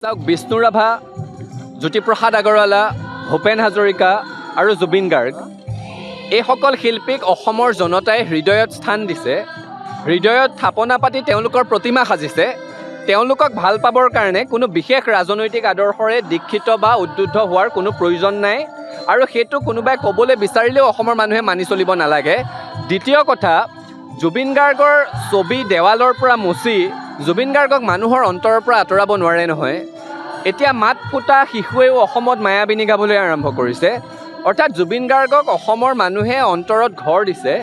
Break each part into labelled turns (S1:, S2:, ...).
S1: চাওক, বিষ্ণু ৰাভা, জ্যোতিপ্ৰসাদ আগৰৱালা, ভূপেন হাজৰিকা আৰু জুবিন গাৰ্গ এইসকল শিল্পীক অসমৰ জনতাই হৃদয়ত স্থান দিছে, হৃদয়ত থাপনা পাতি তেওঁলোকৰ প্ৰতিমা সাজিছে। তেওঁলোকক ভাল পাবৰ কাৰণে কোনো বিশেষ ৰাজনৈতিক আদৰ্শৰে দীক্ষিত বা উদ্বুদ্ধ হোৱাৰ কোনো প্ৰয়োজন নাই আৰু সেইটো কোনোবাই ক'বলৈ বিচাৰিলেও অসমৰ মানুহে মানি চলিব নালাগে। দ্বিতীয় কথা, জুবিন গাৰ্গৰ ছবি দেৱালৰ পৰা মুচি জুবিন গাৰ্গক মানুহৰ অন্তৰৰ পৰা আঁতৰাব নোৱাৰে নহয়। এতিয়া মাত ফুটা শিশুৱেও অসমত মায়াবিনী গাবলৈ আৰম্ভ কৰিছে। অৰ্থাৎ জুবিন গাৰ্গক অসমৰ মানুহে অন্তৰত ঘৰ দিছে,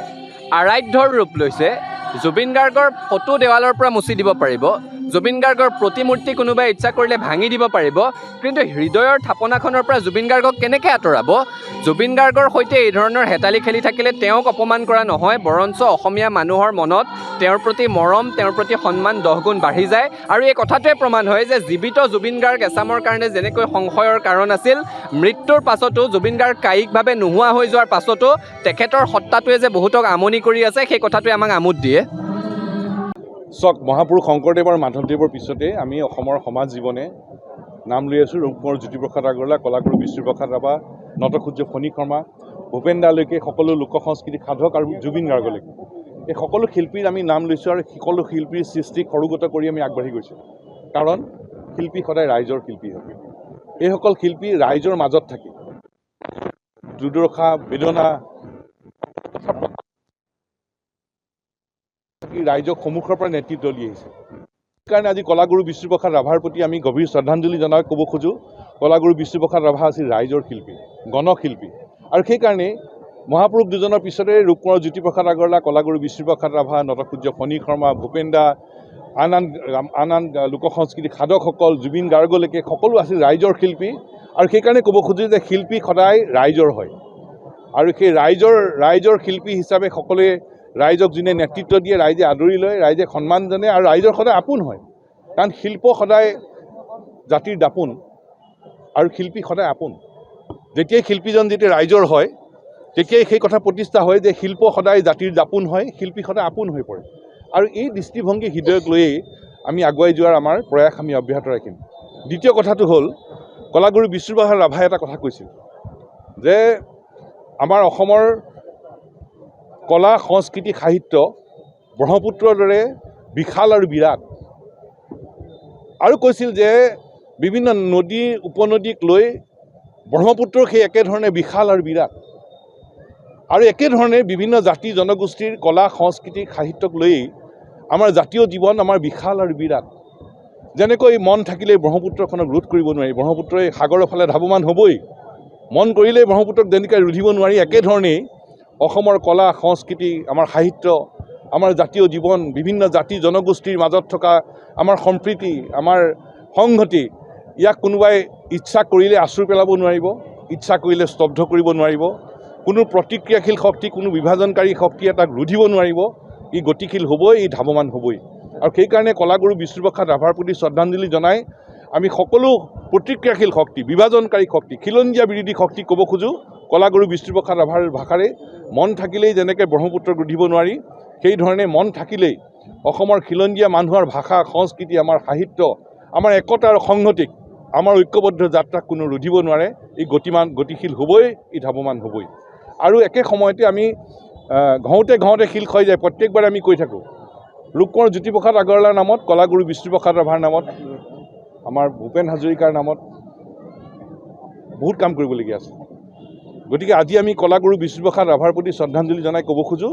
S1: আৰাধ্যৰ ৰূপ লৈছে। জুবিন গাৰ্গৰ ফটো দেৱালৰ পৰা মুচি দিব পাৰিব, জুবিন গাৰ্গৰ প্ৰতিমূৰ্তি কোনোবাই ইচ্ছা কৰিলে ভাঙি দিব পাৰিব, কিন্তু হৃদয়ৰ থাপনাখনৰ পৰা জুবিন গাৰ্গক কেনেকৈ আঁতৰাব? জুবিন গাৰ্গৰ সৈতে এই ধৰণৰ হেতালি খেলি থাকিলে তেওঁক অপমান কৰা নহয়, বৰঞ্চ অসমীয়া মানুহৰ মনত তেওঁৰ প্ৰতি মৰম, তেওঁৰ প্ৰতি সন্মান 10 গুণ বাঢ়ি যায়। আৰু এই কথাটোৱে প্ৰমাণ হয় যে জীৱিত জুবিন গাৰ্গ এচামৰ কাৰণে যেনেকৈ সংশয়ৰ কাৰণ আছিল, মৃত্যুৰ পাছতো জুবিন গাৰ্গ কায়িকভাৱে নোহোৱা হৈ যোৱাৰ পাছতো তেখেতৰ সত্তাটোৱে যে বহুতক আমনি কৰি আছে, সেই কথাটোৱে আমাক আমোদ দিয়ে।
S2: চাওক, মহাপুৰুষ শংকৰদেৱ আৰু মাধৱদেৱৰ পিছতে আমি অসমৰ সমাজ জীৱনে নাম লৈ আছোঁ। ৰূপকোঁৱৰ জ্যোতিপ্ৰসাদ আগৰৱালা, কলাগুৰু বিষ্ণুপ্ৰসাদ ৰাভা, নটসূৰ্য ফণী শৰ্মা, ভূপেন দালৈকে, সকলো লোক সংস্কৃতিক সাধক আৰু জুবিন গাৰ্গলৈকে এই সকলো শিল্পীৰ আমি নাম লৈছোঁ আৰু সকলো শিল্পীৰ সৃষ্টিক সৰুগত কৰি আমি আগবাঢ়ি গৈছোঁ। কাৰণ শিল্পী সদায় ৰাইজৰ শিল্পী হয়। এইসকল শিল্পী ৰাইজৰ মাজত থাকে, দুৰ্দশা বেদনা ৰাইজক সন্মুখৰ পৰা নেতৃত্ব দি আহিছে। সেইকাৰণে আজি কলাগুৰু বিষ্ণুপ্ৰসাদ ৰাভাৰ প্ৰতি আমি গভীৰ শ্ৰদ্ধাঞ্জলি জনাই ক'ব খোজোঁ, কলাগুৰু বিষ্ণুপ্ৰসাদ ৰাভা আছিল ৰাইজৰ শিল্পী, গণশিল্পী। আৰু সেইকাৰণে মহাপুৰুষ দুজনৰ পিছতে ৰূপকোঁৱৰ জ্যোতিপ্ৰসাদ আগৰৱালা, কলাগুৰু বিষ্ণুপ্ৰসাদ ৰাভা, নটসূৰ্য ফণী শৰ্মা, ভূপেন দা, আন আন লোক সংস্কৃতিক সাধকসকল, জুবিন গাৰ্গলৈকে সকলো আছিল ৰাইজৰ শিল্পী। আৰু সেইকাৰণে ক'ব খোজোঁ যে শিল্পী সদায় ৰাইজৰ হয় আৰু সেই ৰাইজৰ শিল্পী হিচাপে সকলোৱে ৰাইজক যোনে নেতৃত্ব দিয়ে, ৰাইজে আদৰি লয়, ৰাইজে সন্মান জানে আৰু ৰাইজৰ সদায় আপোন হয়। কাৰণ শিল্প সদায় জাতিৰ দাপোন আৰু শিল্পী সদায় আপোন। যেতিয়াই শিল্পীজন যেতিয়া ৰাইজৰ হয়, তেতিয়াই সেই কথা প্ৰতিষ্ঠা হয় যে শিল্প সদায় জাতিৰ দাপোন হয়, শিল্পী সদায় আপোন হৈ পৰে। আৰু এই দৃষ্টিভংগী হৃদয়ক লৈয়ে আমি আগুৱাই যোৱাৰ আমাৰ প্ৰয়াস আমি অব্যাহত ৰাখিম। দ্বিতীয় কথাটো হ'ল, কলাগুৰু বিষ্ণুপ্ৰসাদ ৰাভাই এটা কথা কৈছিল যে আমাৰ অসমৰ কলা, সংস্কৃতি, সাহিত্য ব্ৰহ্মপুত্ৰৰ দৰে বিশাল আৰু বিৰাট। আৰু কৈছিল যে বিভিন্ন নদী উপনদীক লৈ ব্ৰহ্মপুত্ৰৰ সেই একেধৰণে বিশাল আৰু বিৰাট। আৰু একেধৰণে বিভিন্ন জাতি জনগোষ্ঠীৰ কলা, সংস্কৃতি, সাহিত্যক লৈয়ে আমাৰ জাতীয় জীৱন আমাৰ বিশাল আৰু বিৰাট। যেনেকৈ মন থাকিলেই ব্ৰহ্মপুত্ৰখনক ৰোধ কৰিব নোৱাৰি, ব্ৰহ্মপুত্ৰই সাগৰৰ ফালে ধাৱমান হ'বই, মন কৰিলেই ব্ৰহ্মপুত্ৰক যেনেকৈ ৰুধিব নোৱাৰি, একেধৰণেই অসমৰ কলা, সংস্কৃতি, আমাৰ সাহিত্য, আমাৰ জাতীয় জীৱন, বিভিন্ন জাতি জনগোষ্ঠীৰ মাজত থকা আমাৰ সম্প্ৰীতি, আমাৰ সংহতি, ইয়াক কোনোবাই ইচ্ছা কৰিলে আঁচুৰ পেলাব নোৱাৰিব, ইচ্ছা কৰিলে স্তব্ধ কৰিব নোৱাৰিব। কোনো প্ৰতিক্ৰিয়াশীল শক্তি, কোনো বিভাজনকাৰী শক্তিয়ে তাক ৰুধিব নোৱাৰিব। ই গতিশীল হ'বই, ই ধাৱমান হ'বই। আৰু সেইকাৰণে কলাগুৰু বিষ্ণুপ্ৰসাদ ৰাভাৰ প্ৰতি শ্ৰদ্ধাঞ্জলি জনাই আমি সকলো প্ৰতিক্ৰিয়াশীল শক্তি, বিভাজনকাৰী শক্তি, খিলঞ্জীয়া বিৰোধী শক্তি ক'ব খোজোঁ, কলাগুৰু বিষ্ণুপ্ৰসাদ ৰাভাৰ ভাষাৰে মন থাকিলেই যেনেকৈ ব্ৰহ্মপুত্ৰক ৰুধিব নোৱাৰি, সেইধৰণে মন থাকিলেই অসমৰ খিলঞ্জীয়া মানুহৰ ভাষা, সংস্কৃতি, আমাৰ সাহিত্য, আমাৰ একতা আৰু সংহতিক, আমাৰ ঐক্যবদ্ধ যাত্ৰাক কোনো ৰুধিব নোৱাৰে। ই গতিশীল হ'বই, ই ধাৱমান হ'বই। আৰু একে সময়তে আমি ঘঁওতে ঘঁওতে শিল ক্ষয় যায়, প্ৰত্যেকবাৰে আমি কৈ থাকোঁ, ৰূপকোঁৱৰ জ্যোতিপ্ৰসাদ আগৰৱালাৰ নামত, কলাগুৰু বিষ্ণুপ্ৰসাদ ৰাভাৰ নামত, আমাৰ ভূপেন হাজৰিকাৰ নামত বহুত কাম কৰিবলগীয়া আছে। গতিকে আজি আমি কলাগুৰু বিষ্ণুপ্ৰসাদ ৰাভাৰ প্ৰতি শ্ৰদ্ধাঞ্জলি জনাই ক'ব খোজোঁ,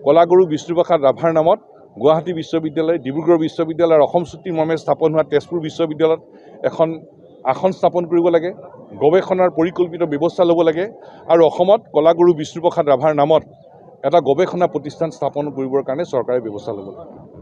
S2: কলাগুৰু বিষ্ণুপ্ৰসাদ ৰাভাৰ নামত গুৱাহাটী বিশ্ববিদ্যালয়, ডিব্ৰুগড় বিশ্ববিদ্যালয় আৰু অসম চুক্তিৰ মৰ্মে স্থাপন হোৱা তেজপুৰ বিশ্ববিদ্যালয়ত এখন আসন স্থাপন কৰিব লাগে, গৱেষণাৰ পৰিকল্পিত ব্যৱস্থা ল'ব লাগে আৰু অসমত কলাগুৰু বিষ্ণুপ্ৰসাদ ৰাভাৰ নামত এটা গৱেষণা প্ৰতিষ্ঠান স্থাপন কৰিবৰ কাৰণে চৰকাৰে ব্যৱস্থা ল'ব লাগে।